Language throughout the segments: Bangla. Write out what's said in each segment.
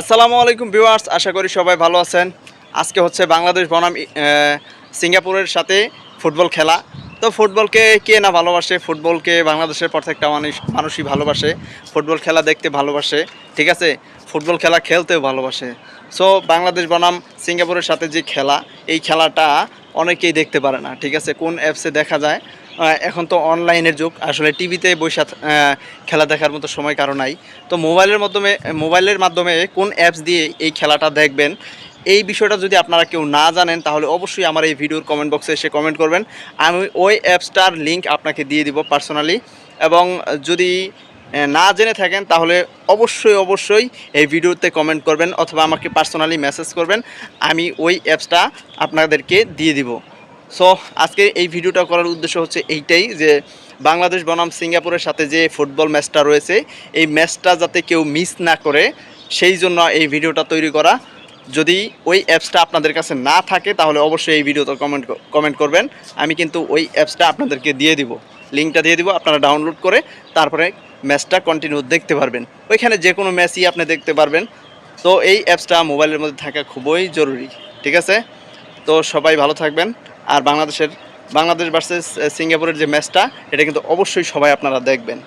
আসসালামু আলাইকুম ভিউয়ার্স, আশা করি সবাই ভালো আছেন। আজকে হচ্ছে বাংলাদেশ বনাম সিঙ্গাপুরের সাথে ফুটবল খেলা। তো ফুটবলকে কে না ভালোবাসে, ফুটবলকে বাংলাদেশের প্রত্যেকটা মানুষই ভালোবাসে। ফুটবল খেলা দেখতে ভালোবাসে, ঠিক আছে, ফুটবল খেলা খেলতেও ভালোবাসে। সো বাংলাদেশ বনাম সিঙ্গাপুরের সাথে যে খেলা, এই খেলাটা অনেকেই দেখতে পারে না, ঠিক আছে। কোন অ্যাপসে দেখা যায়, এখন তো অনলাইনের যুগ, আসলে টিভিতে বসে খেলা দেখার মতো সময় কারো নাই। তো মোবাইলের মাধ্যমে কোন অ্যাপস দিয়ে এই খেলাটা দেখবেন, এই বিষয়টা যদি আপনারা কেউ না জানেন, তাহলে অবশ্যই আমার এই ভিডিওর কমেন্ট বক্সে এসে কমেন্ট করবেন। আমি ওই অ্যাপসটার লিঙ্ক আপনাকে দিয়ে দিব পার্সোনালি। এবং যদি না জেনে থাকেন, তাহলে অবশ্যই এই ভিডিওতে কমেন্ট করবেন অথবা আমাকে পার্সোনালি মেসেজ করবেন, আমি ওই অ্যাপসটা আপনাদেরকে দিয়ে দিব। সো আজকে এই ভিডিওটা করার উদ্দেশ্য হচ্ছে এইটাই, যে বাংলাদেশ বনাম সিঙ্গাপুরের সাথে যে ফুটবল ম্যাচটা রয়েছে, এই ম্যাচটা যাতে কেউ মিস না করে, সেই জন্য এই ভিডিওটা তৈরি করা। যদি ওই অ্যাপসটা আপনাদের কাছে না থাকে, তাহলে অবশ্যই এই ভিডিওতে কমেন্ট করবেন। আমি কিন্তু ওই অ্যাপসটা আপনাদেরকে দিয়ে দিব, লিঙ্কটা দিয়ে দিব, আপনারা ডাউনলোড করে তারপরে ম্যাচটা কন্টিনিউ দেখতে পারবেন। ওইখানে যে কোনো ম্যাচই আপনি দেখতে পারবেন। তো এই অ্যাপসটা মোবাইলের মধ্যে থাকা খুবই জরুরি, ঠিক আছে। তো সবাই ভালো থাকবেন। আর বাংলাদেশ ভার্সেস সিঙ্গাপুরের যে ম্যাচটা, এটা কিন্তু অবশ্যই সবাই আপনারা দেখবেন।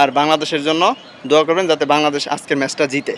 আর বাংলাদেশের জন্য দোয়া করবেন যাতে বাংলাদেশ আজকের ম্যাচটা জিতে।